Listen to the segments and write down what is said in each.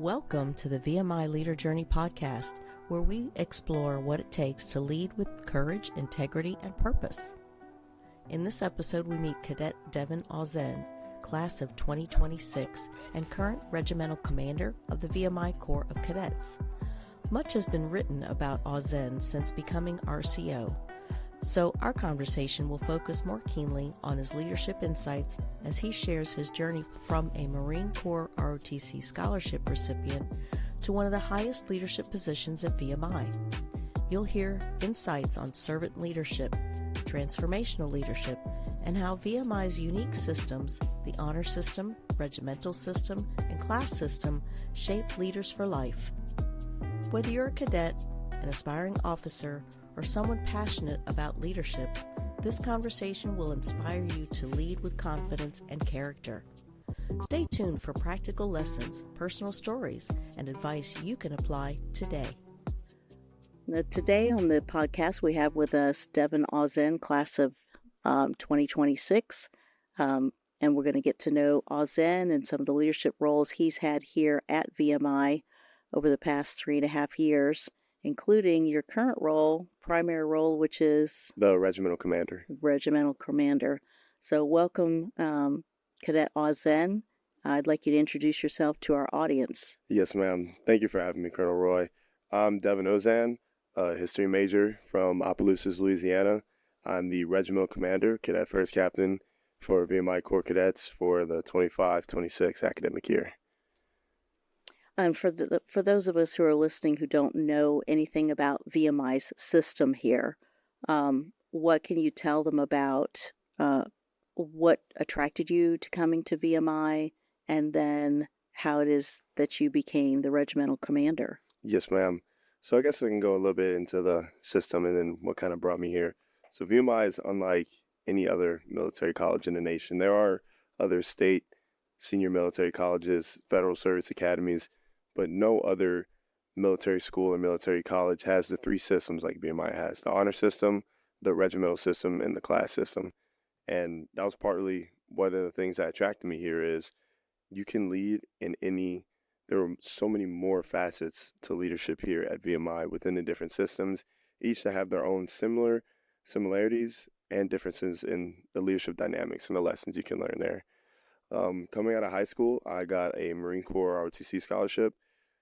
Welcome to the VMI Leader Journey Podcast, where we explore what it takes to lead with courage, integrity, and purpose. In this episode, we meet Cadet Devin Auzenne, class of 2026, and current Regimental Commander of the VMI Corps of Cadets. Much has been written about Auzenne since becoming RCO, so our conversation will focus more keenly on his leadership insights as he shares his journey from a Marine Corps ROTC scholarship recipient to one of the highest leadership positions at VMI. You'll hear insights on servant leadership, transformational leadership, and how VMI's unique systems, the honor system, regimental system, and class system, shape leaders for life. Whether you're a cadet, an aspiring officer, or someone passionate about leadership, this conversation will inspire you to lead with confidence and character. Stay tuned for practical lessons, personal stories, and advice you can apply today. Now, today on the podcast, we have with us Devin Auzenne, class of 2026, and we're going to get to know Auzenne and some of the leadership roles he's had here at VMI over the past 3.5 years, including your current role, primary role, which is the Regimental Commander. Regimental Commander. So welcome, Cadet Auzenne. I'd like you to introduce yourself to our audience. Yes, ma'am. Thank you for having me, Colonel Roy. I'm Devin Auzenne, a history major from Opelousas, Louisiana. I'm the Regimental Commander, Cadet First Captain for VMI Corps Cadets for the 25-26 academic year. And for those of us who are listening who don't know anything about VMI's system here, what can you tell them about what attracted you to coming to VMI, and then how it is that you became the Regimental Commander? Yes, ma'am. So I guess I can go a little bit into the system and then what kind of brought me here. So VMI is unlike any other military college in the nation. There are other state senior military colleges, federal service academies, but no other military school or military college has the three systems like VMI has: the honor system, the regimental system, and the class system. And that was partly one of the things that attracted me here is you can lead in any, there are so many more facets to leadership here at VMI within the different systems, each that have their own similarities and differences in the leadership dynamics and the lessons you can learn there. Coming out of high school, I got a Marine Corps ROTC scholarship.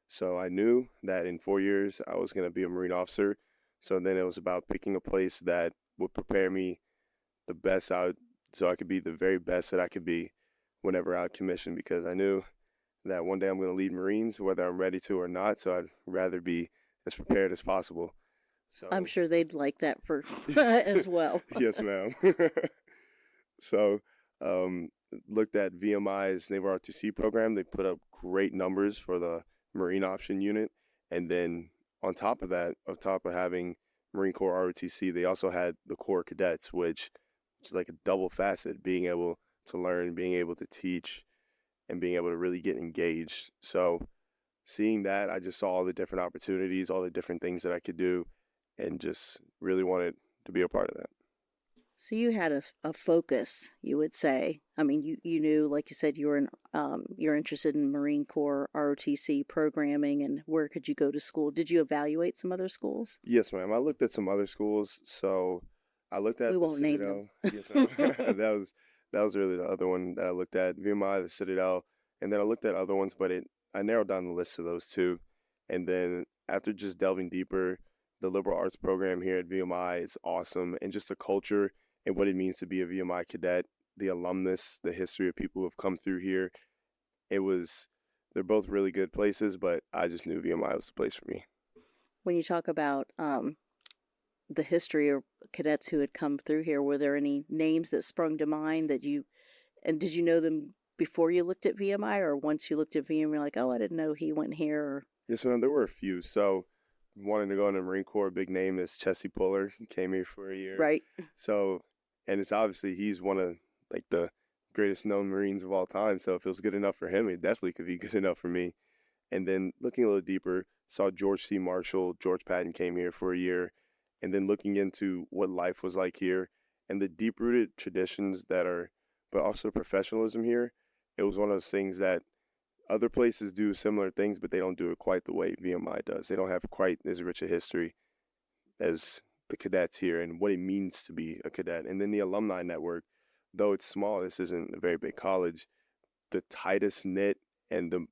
So I knew that in 4 years I was going to be a Marine officer. So then it was about picking a place that would prepare me the best out, so I could be the very best that I could be whenever I commissioned, because I knew that one day I'm going to lead Marines, whether I'm ready to or not. So I'd rather be as prepared as possible. So I'm sure they'd like that for as well. Yes, ma'am. So looked at VMI's Naval ROTC program. They put up great numbers for the Marine option unit. And then on top of that, on top of having Marine Corps ROTC, they also had the Corps of Cadets, which is like a double facet, being able to learn, being able to teach, and being able to really get engaged. So seeing that, I just saw all the different opportunities, all the different things that I could do, and just really wanted to be a part of that. So you had a focus, you would say. I mean, you knew, like you said, you're interested in Marine Corps ROTC programming, and where could you go to school? Did you evaluate some other schools? Yes, ma'am. I looked at some other schools. So I looked at we won't name them. Yes, ma'am. that was really the other one that I looked at: VMI, the Citadel, and then I looked at other ones, but I narrowed down the list to those two. And then after just delving deeper, the liberal arts program here at VMI is awesome, and just the culture and what it means to be a VMI cadet, the alumnus, the history of people who have come through here. They're both really good places, but I just knew VMI was the place for me. When you talk about the history of cadets who had come through here, were there any names that sprung to mind and did you know them before you looked at VMI, or once you looked at VMI, you're like, oh, I didn't know he went here? Or... Yes, ma'am, there were a few. So wanting to go in the Marine Corps, big name is Chesty Puller. He came here for a year. Right. So, and it's obviously he's one of like the greatest known Marines of all time. So if it was good enough for him, it definitely could be good enough for me. And then looking a little deeper, saw George C. Marshall, George Patton came here for a year. And then looking into what life was like here and the deep-rooted traditions but also professionalism here, it was one of those things that Other places do similar things, but they don't do it quite the way VMI does. They don't have quite as rich a history as the cadets here and what it means to be a cadet. And then the alumni network, though it's small, this isn't a very big college, the tightest knit and the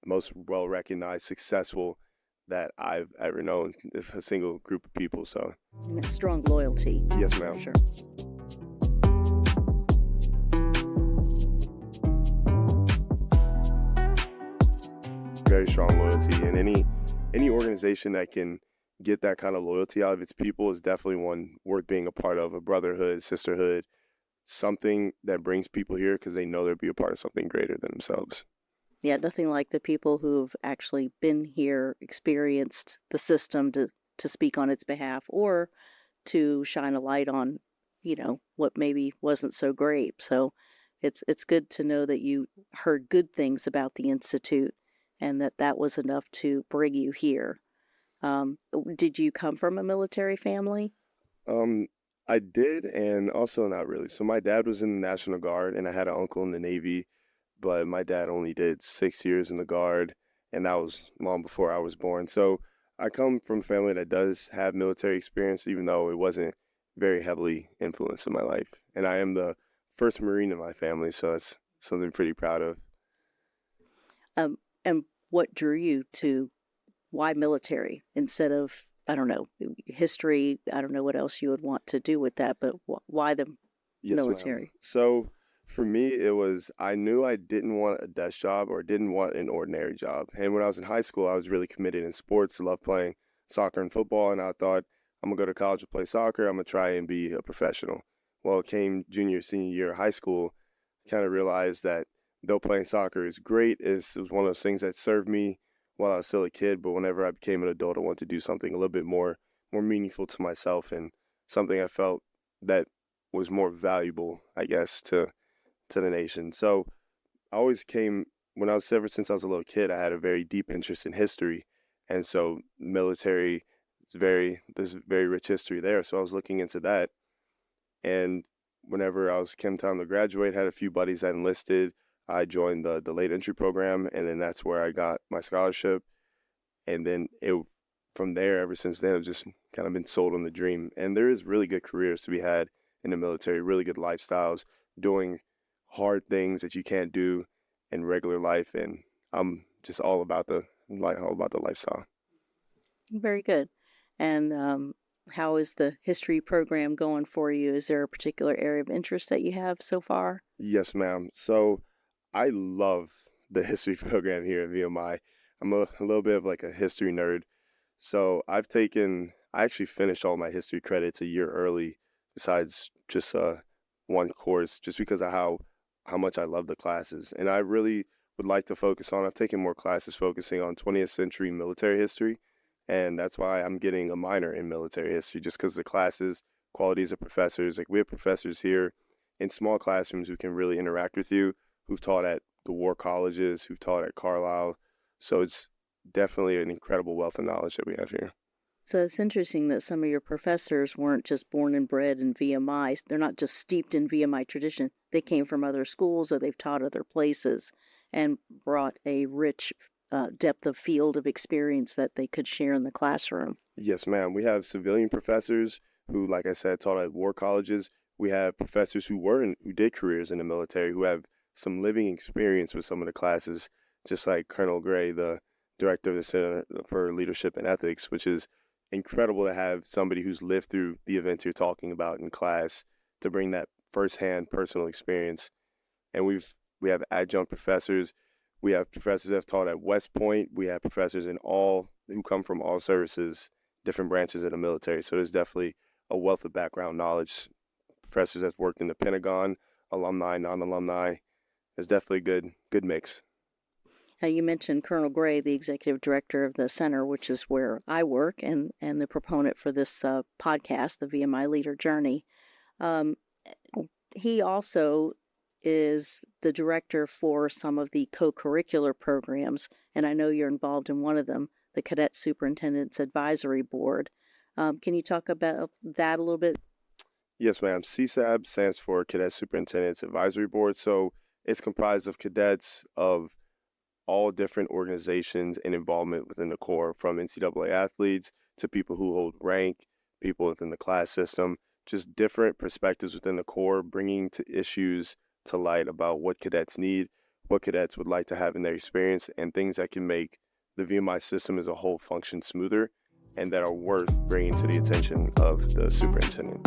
most well-recognized, successful that I've ever known, a single group of people. So strong loyalty. Yes, ma'am. Sure. Very strong loyalty, and any organization that can get that kind of loyalty out of its people is definitely one worth being a part of. A brotherhood, sisterhood, something that brings people here because they know they'll be a part of something greater than themselves. Yeah, nothing like the people who've actually been here, experienced the system to speak on its behalf, or to shine a light on, what maybe wasn't so great. So it's good to know that you heard good things about the Institute and that was enough to bring you here. Did you come from a military family? I did, and also not really. So my dad was in the National Guard, and I had an uncle in the Navy, but my dad only did 6 years in the Guard, and that was long before I was born. So I come from a family that does have military experience, even though it wasn't very heavily influenced in my life. And I am the first Marine in my family, so it's something I'm pretty proud of. And what drew you to why military instead of, I don't know, history? I don't know what else you would want to do with that, but why the military? Ma'am. So for me, it was, I knew I didn't want a desk job or didn't want an ordinary job. And when I was in high school, I was really committed in sports. I loved playing soccer and football. And I thought, I'm going to go to college to play soccer. I'm going to try and be a professional. Well, it came junior, senior year of high school, kind of realized that though playing soccer is great, it was one of those things that served me while I was still a kid. But whenever I became an adult, I wanted to do something a little bit more meaningful to myself and something I felt that was more valuable, I guess, to the nation. So I always came, ever since I was a little kid, I had a very deep interest in history. And so military, there's very rich history there. So I was looking into that. And whenever came time to graduate, had a few buddies that enlisted. I joined the late entry program, and then that's where I got my scholarship. And then from there, ever since then, I've just kind of been sold on the dream. And there is really good careers to be had in the military, really good lifestyles, doing hard things that you can't do in regular life. And I'm just all about the lifestyle. Very good. And how is the history program going for you? Is there a particular area of interest that you have so far? Yes, ma'am. So I love the history program here at VMI. I'm a little bit of like a history nerd. So I actually finished all my history credits a year early, besides just one course, just because of how much I love the classes. And I really would like to focus on, I've taken more classes focusing on 20th century military history. And that's why I'm getting a minor in military history, just because the classes, qualities of professors, like we have professors here in small classrooms who can really interact with you, who've taught at the war colleges, who've taught at Carlisle. So it's definitely an incredible wealth of knowledge that we have here. So it's interesting that some of your professors weren't just born and bred in VMI. They're not just steeped in VMI tradition. They came from other schools or they've taught other places and brought a rich depth of field of experience that they could share in the classroom. Yes, ma'am. We have civilian professors who, like I said, taught at war colleges. We have professors who did careers in the military, who have some living experience with some of the classes, just like Colonel Gray, the director of the Center for Leadership and Ethics, which is incredible to have somebody who's lived through the events you're talking about in class to bring that firsthand personal experience. And we have adjunct professors. We have professors that have taught at West Point. We have professors who come from all services, different branches of the military. So there's definitely a wealth of background knowledge. Professors that's worked in the Pentagon, alumni, non-alumni. There's definitely a good mix. You mentioned Colonel Gray, the executive director of the center, which is where I work, and the proponent for this podcast, the VMI Leader Journey. He also is the director for some of the co-curricular programs, and I know you're involved in one of them, the Cadet Superintendent's Advisory Board. Can you talk about that a little bit? Yes, ma'am. CSAB stands for Cadet Superintendent's Advisory Board. So it's comprised of cadets of all different organizations and involvement within the Corps, from NCAA athletes to people who hold rank, people within the class system, just different perspectives within the Corps, bringing to issues to light about what cadets need, what cadets would like to have in their experience, and things that can make the VMI system as a whole function smoother and that are worth bringing to the attention of the superintendent.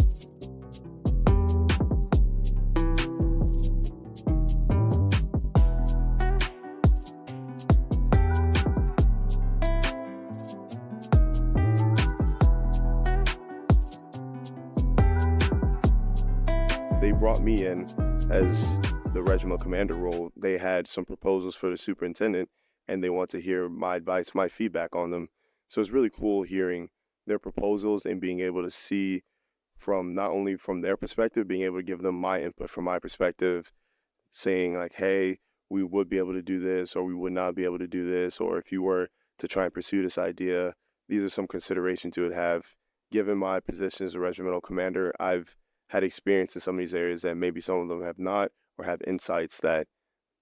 They brought me in as the Regimental Commander role. They had some proposals for the superintendent, and they want to hear my advice, my feedback on them. So it's really cool hearing their proposals and being able to see from not only from their perspective, being able to give them my input from my perspective, saying like, hey, we would be able to do this, or we would not be able to do this, or if you were to try and pursue this idea, these are some considerations you would have. Given my position as a Regimental Commander, I've had experience in some of these areas that maybe some of them have not, or have insights that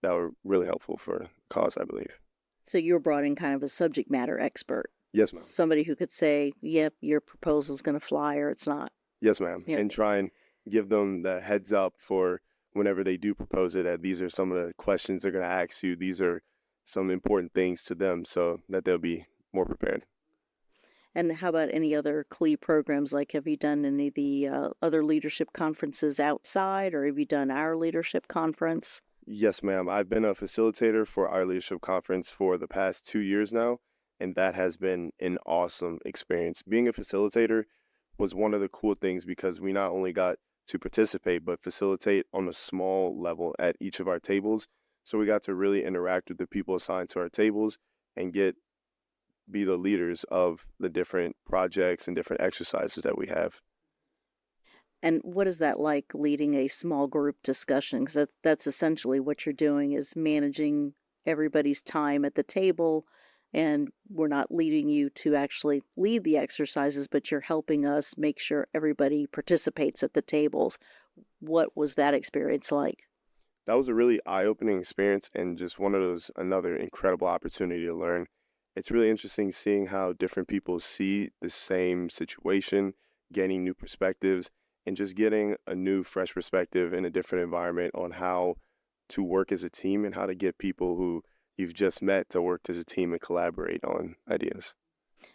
were really helpful for the cause, I believe. So you were brought in kind of a subject matter expert. Yes, ma'am. Somebody who could say, yep, your proposal's going to fly or it's not. Yes, ma'am. Yep. And try and give them the heads up for whenever they do propose it, that these are some of the questions they're going to ask you. These are some important things to them so that they'll be more prepared. And how about any other CLE programs? Like, have you done any of the other leadership conferences outside, or have you done our leadership conference? Yes, ma'am. I've been a facilitator for our leadership conference for the past 2 years now, and that has been an awesome experience. Being a facilitator was one of the cool things because we not only got to participate, but facilitate on a small level at each of our tables. So we got to really interact with the people assigned to our tables and be the leaders of the different projects and different exercises that we have. And what is that like, leading a small group discussion? Because that's essentially what you're doing, is managing everybody's time at the table. And we're not leading you to actually lead the exercises, but you're helping us make sure everybody participates at the tables. What was that experience like? That was a really eye-opening experience, and just another incredible opportunity to learn. It's really interesting seeing how different people see the same situation, gaining new perspectives, and just getting a new, fresh perspective in a different environment on how to work as a team and how to get people who you've just met to work as a team and collaborate on ideas.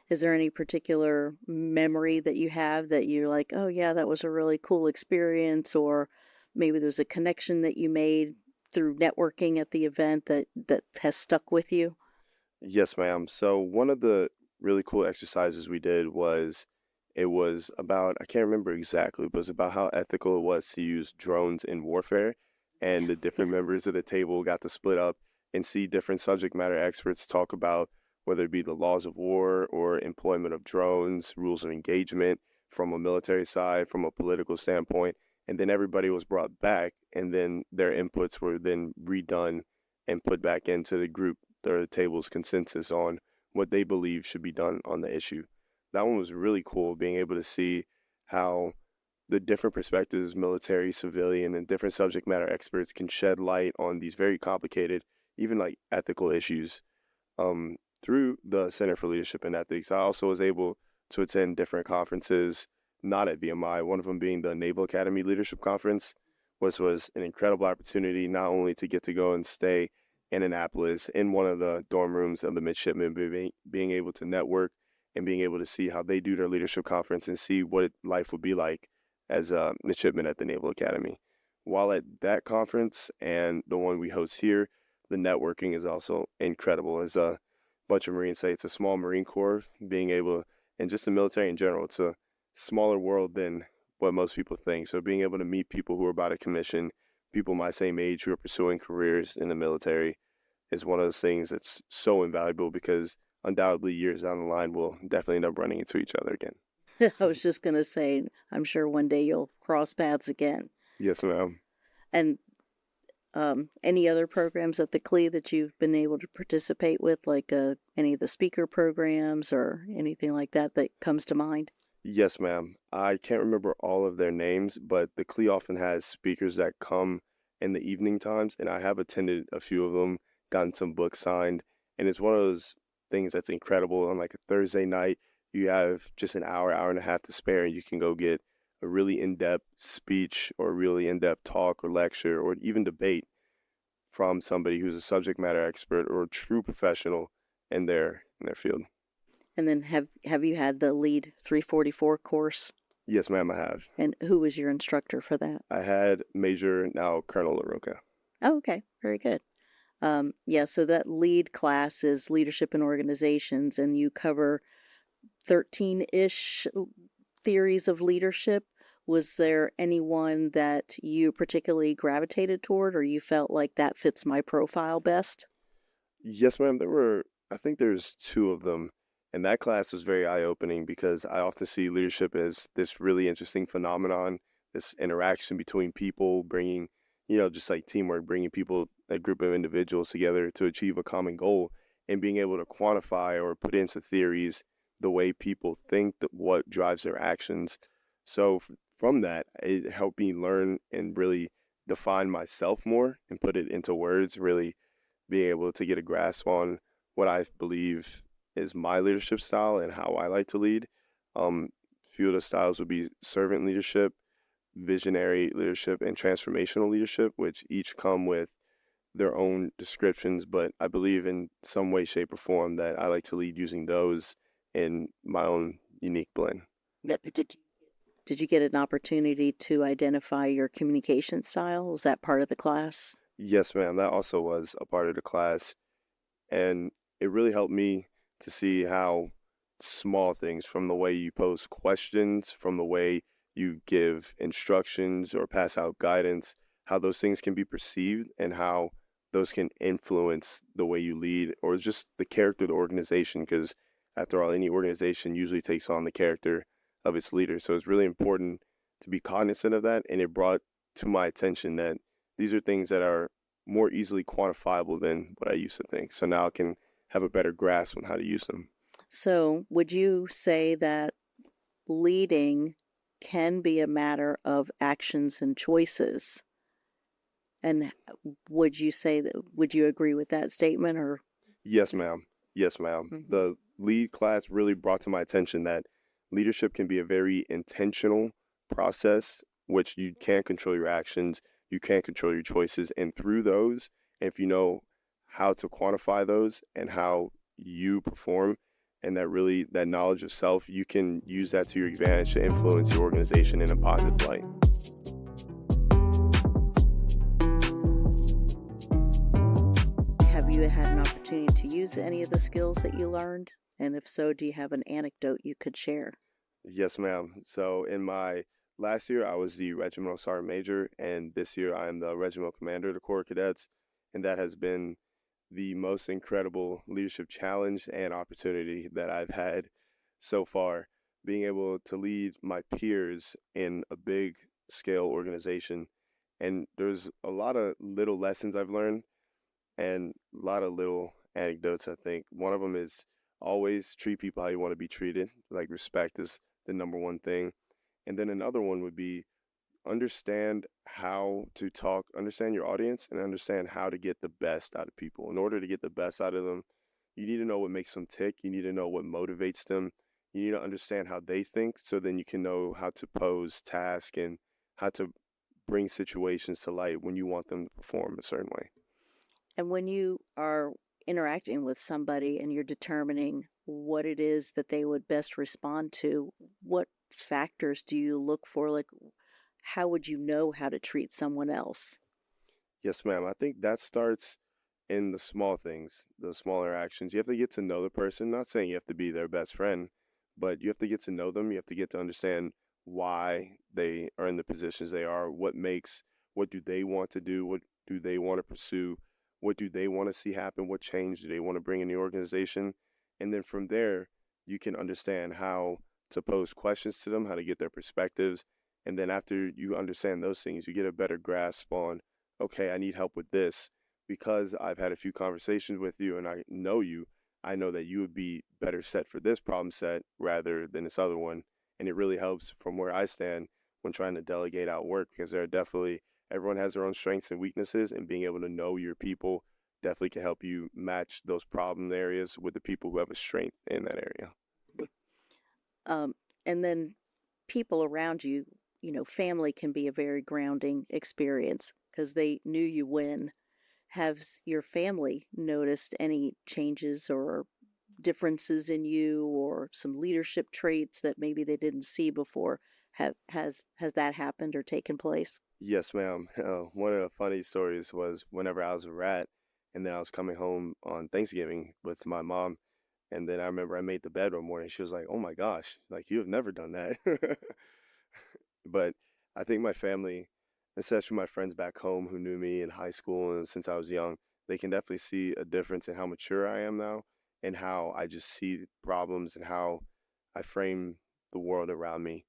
Is there any particular memory that you have that you're like, oh yeah, that was a really cool experience, or maybe there's a connection that you made through networking at the event that has stuck with you? Yes, ma'am. So one of the really cool exercises we did was about, I can't remember exactly, but it was about how ethical it was to use drones in warfare. And the different members of the table got to split up and see different subject matter experts talk about whether it be the laws of war or employment of drones, rules of engagement from a military side, from a political standpoint. And then everybody was brought back, and then their inputs were then redone and put back into the group or the table's consensus on what they believe should be done on the issue. That one was really cool, being able to see how the different perspectives, military, civilian, and different subject matter experts can shed light on these very complicated, even like ethical issues. Through the Center for Leadership and Ethics, I also was able to attend different conferences, not at VMI, one of them being the Naval Academy Leadership Conference, which was an incredible opportunity not only to get to go and stay in Annapolis in one of the dorm rooms of the midshipmen, being able to network and being able to see how they do their leadership conference and see what life would be like as a midshipman at the Naval Academy. While at that conference and the one we host here, the networking is also incredible. As a bunch of Marines say, it's a small Marine Corps, being able, and just the military in general, it's a smaller world than what most people think. So being able to meet people who are about to commission, people my same age who are pursuing careers in the military, is one of those things that's so invaluable, because undoubtedly years down the line we'll definitely end up running into each other again. I was just going to say, I'm sure one day you'll cross paths again. Yes, ma'am. And any other programs at the CLE that you've been able to participate with, like any of the speaker programs or anything like that comes to mind? Yes, ma'am. I can't remember all of their names, but the CLE often has speakers that come in the evening times, and I have attended a few of them gotten some books signed. And it's one of those things that's incredible. On like a Thursday night, you have just an hour, hour and a half to spare, and you can go get a really in-depth speech or a really in-depth talk or lecture or even debate from somebody who's a subject matter expert or a true professional in their field. And then have you had the Lead 344 course? Yes, ma'am, I have. And who was your instructor for that? I had Major, now Colonel LaRocca. Oh, okay. Very good. Yeah, so that lead class is leadership in organizations, and you cover 13-ish theories of leadership. Was there anyone that you particularly gravitated toward, or you felt like that fits my profile best? Yes, ma'am. I think there's two of them. And that class was very eye-opening because I often see leadership as this really interesting phenomenon, this interaction between people, bringing, just like teamwork, bringing people, a group of individuals together to achieve a common goal, and being able to quantify or put into theories the way people think, what drives their actions. So from that, it helped me learn and really define myself more and put it into words, really being able to get a grasp on what I believe is my leadership style and how I like to lead. Few of the styles would be servant leadership, visionary leadership, and transformational leadership, which each come with their own descriptions, but I believe in some way, shape, or form that I like to lead using those in my own unique blend. Did you get an opportunity to identify your communication style? Was that part of the class? Yes, ma'am. That also was a part of the class. And it really helped me to see how small things, from the way you pose questions, from the way you give instructions or pass out guidance, how those things can be perceived and how those can influence the way you lead or just the character of the organization. Because after all, any organization usually takes on the character of its leader. So it's really important to be cognizant of that. And it brought to my attention that these are things that are more easily quantifiable than what I used to think. So now I can have a better grasp on how to use them. So would you say that leading can be a matter of actions and choices? And would you agree with that statement, or? Yes, ma'am. Yes, ma'am. Mm-hmm. The lead class really brought to my attention that leadership can be a very intentional process, which you can't control your actions, you can't control your choices. And through those, if you know how to quantify those and how you perform, and that knowledge of self, you can use that to your advantage to influence your organization in a positive light. Have you had an opportunity to use any of the skills that you learned? And if so, do you have an anecdote you could share? Yes, ma'am. So in my last year, I was the Regimental Sergeant Major, and this year I am the Regimental Commander of the Corps of Cadets. And that has been the most incredible leadership challenge and opportunity that I've had so far. Being able to lead my peers in a big scale organization. And there's a lot of little lessons I've learned and a lot of little anecdotes, I think. One of them is always treat people how you want to be treated. Like, respect is the number one thing. And then another one would be understand how to talk, understand your audience, and understand how to get the best out of people. In order to get the best out of them, you need to know what makes them tick. You need to know what motivates them. You need to understand how they think, so then you can know how to pose tasks and how to bring situations to light when you want them to perform a certain way. And when you are interacting with somebody and you're determining what it is that they would best respond to, what factors do you look for? Like, how would you know how to treat someone else? Yes, ma'am. I think that starts in the small things, the small interactions. You have to get to know the person. Not saying you have to be their best friend, but you have to get to know them. You have to get to understand why they are in the positions they are, what do they want to do, what do they want to pursue, what do they want to see happen, what change do they want to bring in the organization. And then from there, you can understand how to pose questions to them, how to get their perspectives. And then after you understand those things, you get a better grasp on, okay, I need help with this. Because I've had a few conversations with you and I know you, I know that you would be better set for this problem set rather than this other one. And it really helps from where I stand when trying to delegate out work, because everyone has their own strengths and weaknesses, and being able to know your people, definitely can help you match those problem areas with the people who have a strength in that area. And then people around you, family can be a very grounding experience because they knew you when. Has your family noticed any changes or differences in you or some leadership traits that maybe they didn't see before? Has that happened or taken place? Yes, ma'am. One of the funny stories was whenever I was a rat, and then I was coming home on Thanksgiving with my mom, and then I remember I made the bed one morning. She was like, "Oh my gosh, like you have never done that." But I think my family, especially my friends back home who knew me in high school and since I was young, they can definitely see a difference in how mature I am now and how I just see problems and how I frame the world around me.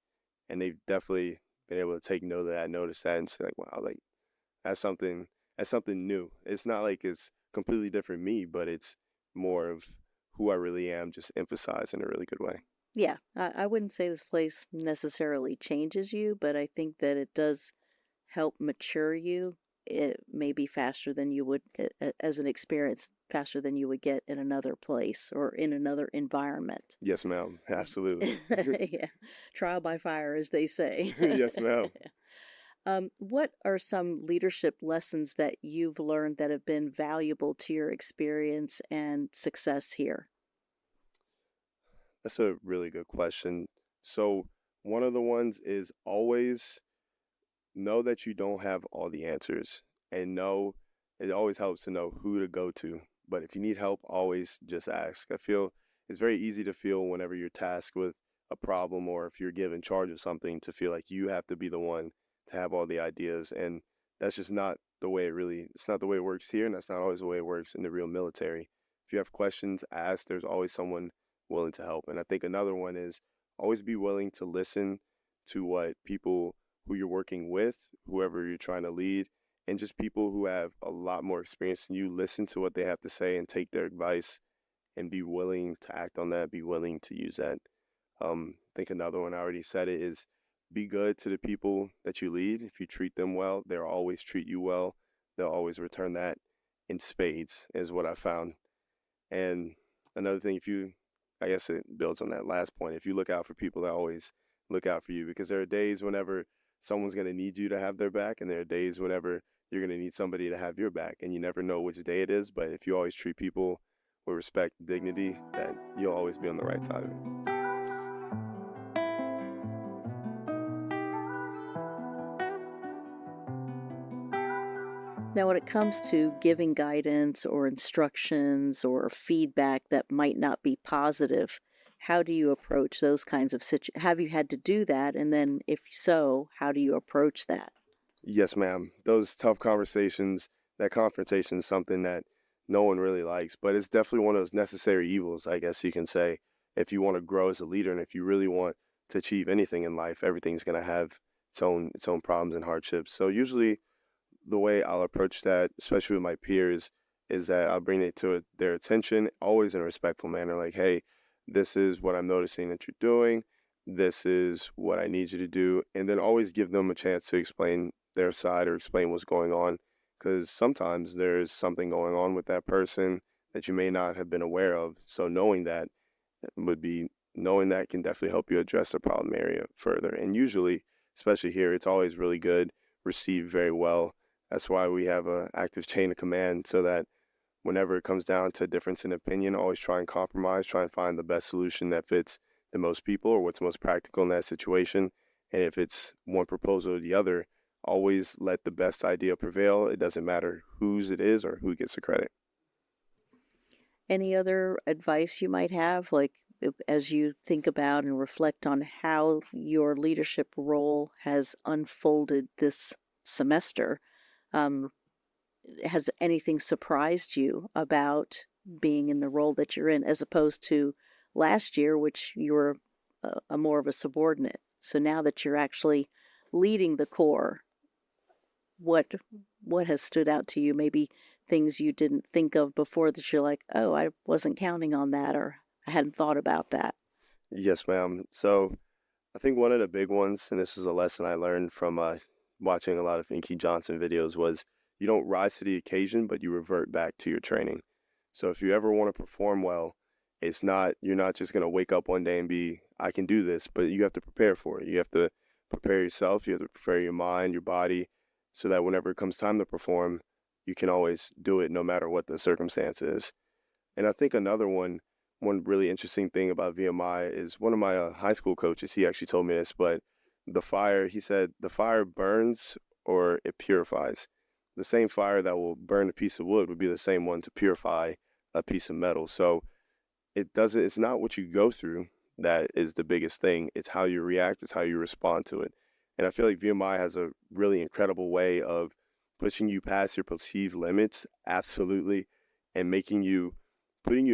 And they've definitely been able to take note of that, notice that, and say like, "Wow, like that's something new." It's not like it's completely different me, but it's more of who I really am, just emphasized in a really good way. Yeah, I wouldn't say this place necessarily changes you, but I think that it does help mature you. It may be faster than you would, as an experience, faster than you would get in another place or in another environment. Yes, ma'am. Absolutely. Yeah, trial by fire, as they say. Yes, ma'am. What are some leadership lessons that you've learned that have been valuable to your experience and success here? That's a really good question. So, one of the ones is always know that you don't have all the answers, and know it always helps to know who to go to. But if you need help, always just ask. I feel it's very easy to feel whenever you're tasked with a problem or if you're given charge of something to feel like you have to be the one to have all the ideas. And that's just not the way it's not the way it works here. And that's not always the way it works in the real military. If you have questions, ask. There's always someone willing to help. And I think another one is always be willing to listen to what people who you're working with, whoever you're trying to lead, and just people who have a lot more experience than you, listen to what they have to say and take their advice and be willing to act on that, be willing to use that. I think another one, I already said it, is be good to the people that you lead. If you treat them well, they'll always treat you well. They'll always return that in spades, is what I found. And another thing, I guess it builds on that last point. If you look out for people, they always look out for you, because there are days whenever someone's going to need you to have their back, and there are days whenever you're going to need somebody to have your back, and you never know which day it is. But if you always treat people with respect and dignity, that you'll always be on the right side of it. Now, when it comes to giving guidance or instructions or feedback that might not be positive, how do you approach those kinds of situations? Have you had to do that? And then, if so, how do you approach that? Yes, ma'am. Those tough conversations, that confrontation is something that no one really likes, but it's definitely one of those necessary evils, I guess you can say, if you want to grow as a leader and if you really want to achieve anything in life. Everything's going to have its own problems and hardships. So usually the way I'll approach that, especially with my peers, is that I'll bring it to their attention, always in a respectful manner. Like, hey, this is what I'm noticing that you're doing. This is what I need you to do. And then always give them a chance to explain their side or explain what's going on. Because sometimes there's something going on with that person that you may not have been aware of. So knowing that can definitely help you address the problem area further. And usually, especially here, it's always really good, received very well. That's why we have an active chain of command, so that whenever it comes down to difference in opinion, always try and compromise, try and find the best solution that fits the most people or what's most practical in that situation. And if it's one proposal or the other, always let the best idea prevail. It doesn't matter whose it is or who gets the credit. Any other advice you might have, like as you think about and reflect on how your leadership role has unfolded this semester? Has anything surprised you about being in the role that you're in, as opposed to last year, which you were a more of a subordinate? So now that you're actually leading the Corps, what has stood out to you? Maybe things you didn't think of before that you're like, oh, I wasn't counting on that, or I hadn't thought about that. Yes, ma'am. So I think one of the big ones, and this is a lesson I learned from watching a lot of Inky Johnson videos, was you don't rise to the occasion, but you revert back to your training. So if you ever want to perform well, you're not just going to wake up one day and be, I can do this, but you have to prepare for it. You have to prepare yourself. You have to prepare your mind, your body, so that whenever it comes time to perform, you can always do it no matter what the circumstance is. And I think another one really interesting thing about VMI is one of my high school coaches, he actually told me this, but he said, the fire burns or it purifies. The same fire that will burn a piece of wood would be the same one to purify a piece of metal. So it's not what you go through that is the biggest thing. It's how you react. It's how you respond to it. And I feel like VMI has a really incredible way of pushing you past your perceived limits, absolutely, and putting you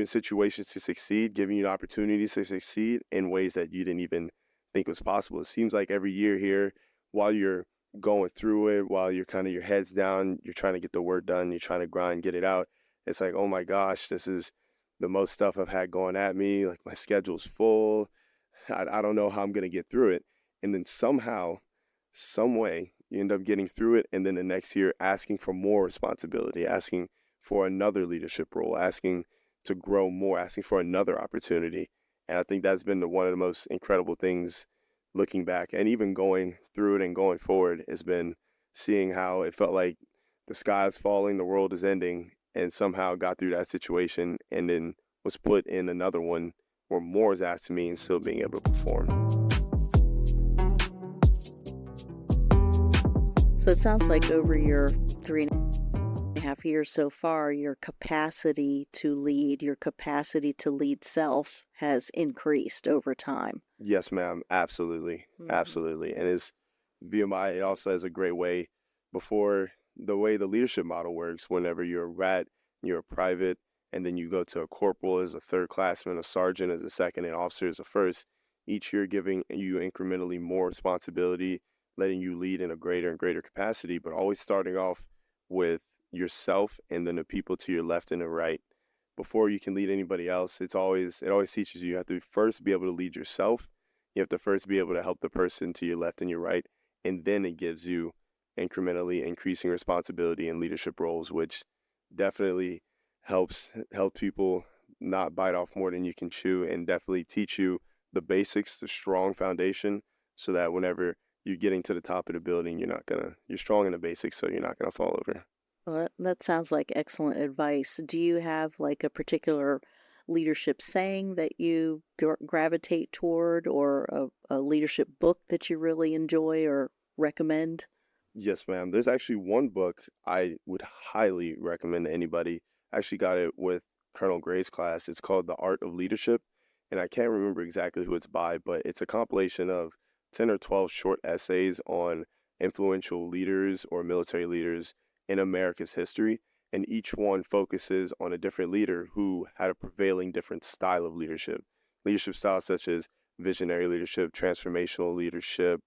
in situations to succeed, giving you opportunities to succeed in ways that you didn't even think was possible. It seems like every year here, while you're going through it, while you're kind of your head's down, you're trying to get the work done, you're trying to grind, get it out. It's like, oh my gosh, this is the most stuff I've had going at me. Like my schedule's full. I don't know how I'm going to get through it. And then somehow, some way, you end up getting through it. And then the next year asking for more responsibility, asking for another leadership role, asking to grow more, asking for another opportunity. And I think that's been one of the most incredible things looking back, and even going through it and going forward, has been seeing how it felt like the sky is falling, the world is ending, and somehow got through that situation and then was put in another one where more is asked of me and still being able to perform. So it sounds like over your 3.5 years so far, your capacity to lead self has increased over time. Yes, ma'am. Absolutely. Mm-hmm. Absolutely. And it's VMI, it also has a great way the way the leadership model works. Whenever you're a rat, you're a private, and then you go to a corporal as a third classman, a sergeant as a second, and officer as a first, each year giving you incrementally more responsibility, letting you lead in a greater and greater capacity, but always starting off with yourself and then the people to your left and the right. Before you can lead anybody else, it always teaches you have to first be able to lead yourself. You have to first be able to help the person to your left and your right, and then it gives you incrementally increasing responsibility and leadership roles, which definitely helps people not bite off more than you can chew, and definitely teach you the basics, the strong foundation, so that whenever you're getting to the top of the building, you're strong in the basics, so you're not gonna fall over. Well, that sounds like excellent advice. Do you have like a particular leadership saying that you gravitate toward, or a leadership book that you really enjoy or recommend? Yes, ma'am. There's actually one book I would highly recommend to anybody. I actually got it with Colonel Gray's class. It's called The Art of Leadership, and I can't remember exactly who it's by, but it's a compilation of 10 or 12 short essays on influential leaders or military leaders in America's history, and each one focuses on a different leader who had a prevailing different style of leadership. Leadership styles such as visionary leadership, transformational leadership,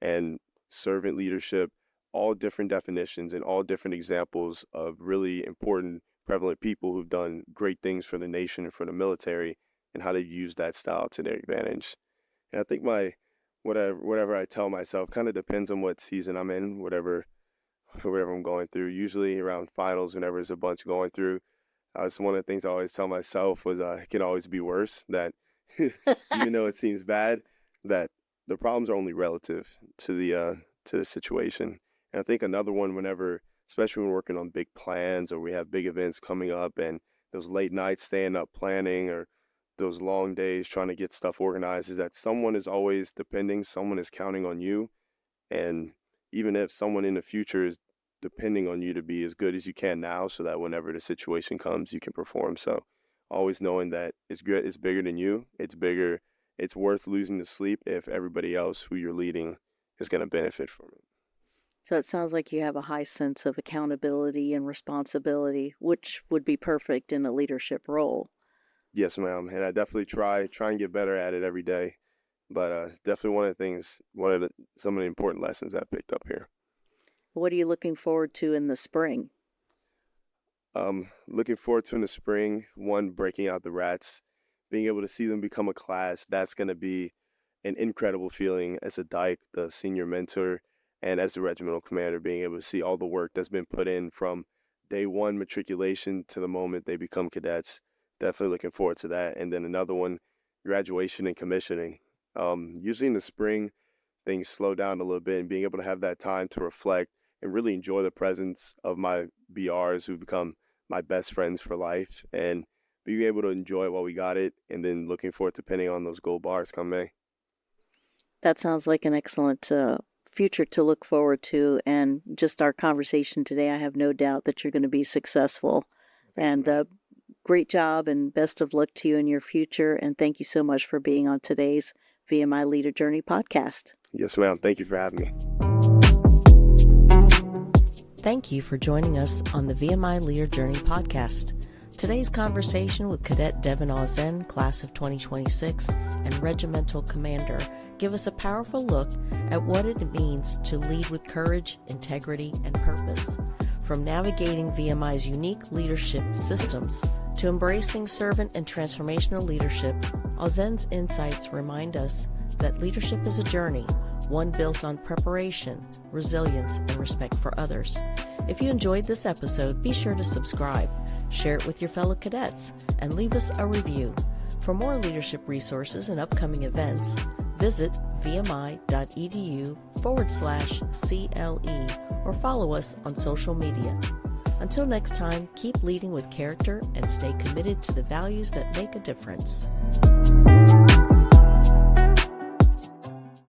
and servant leadership, all different definitions and all different examples of really important, prevalent people who've done great things for the nation and for the military, and how they've used that style to their advantage. And I think whatever I tell myself kind of depends on what season I'm in, whatever I'm going through. Usually around finals, whenever there's a bunch going through, it's one of the things I always tell myself was it can always be worse. That even though it seems bad, that the problems are only relative to the situation. And I think another one, especially when we're working on big plans or we have big events coming up, and those late nights staying up planning, or those long days trying to get stuff organized, is that someone is always depending, someone is counting on you. And even if someone in the future is depending on you to be as good as you can now, so that whenever the situation comes, you can perform. So always knowing that it's bigger than you, it's worth losing the sleep if everybody else who you're leading is going to benefit from it. So it sounds like you have a high sense of accountability and responsibility, which would be perfect in a leadership role. Yes, ma'am. And I definitely try and get better at it every day. But definitely some of the important lessons I picked up here. What are you looking forward to in the spring? Looking forward to in the spring, one, breaking out the rats, being able to see them become a class. That's going to be an incredible feeling as a dyke, the senior mentor, And as the regimental commander, being able to see all the work that's been put in from day one matriculation to the moment they become cadets. Definitely looking forward to that. And then another one, graduation and commissioning. Usually in the spring, things slow down a little bit, and being able to have that time to reflect and really enjoy the presence of my BRs who've become my best friends for life, and being able to enjoy it while we got it, and then looking forward to pinning on those gold bars come May. That sounds like an excellent future to look forward to, and just our conversation today, I have no doubt that you're going to be successful. And great job and best of luck to you in your future, and thank you so much for being on today's VMI Leader Journey Podcast. Yes, ma'am. Thank you for having me. Thank you for joining us on the VMI Leader Journey Podcast. Today's conversation with Cadet Devin Auzenne, class of 2026, and Regimental Commander give us a powerful look at what it means to lead with courage, integrity, and purpose. From navigating VMI's unique leadership systems to embracing servant and transformational leadership, Auzenne's insights remind us that leadership is a journey, one built on preparation, resilience, and respect for others. If you enjoyed this episode, be sure to subscribe, share it with your fellow cadets, and leave us a review. For more leadership resources and upcoming events, visit vmi.edu/CLE or follow us on social media. Until next time, keep leading with character and stay committed to the values that make a difference.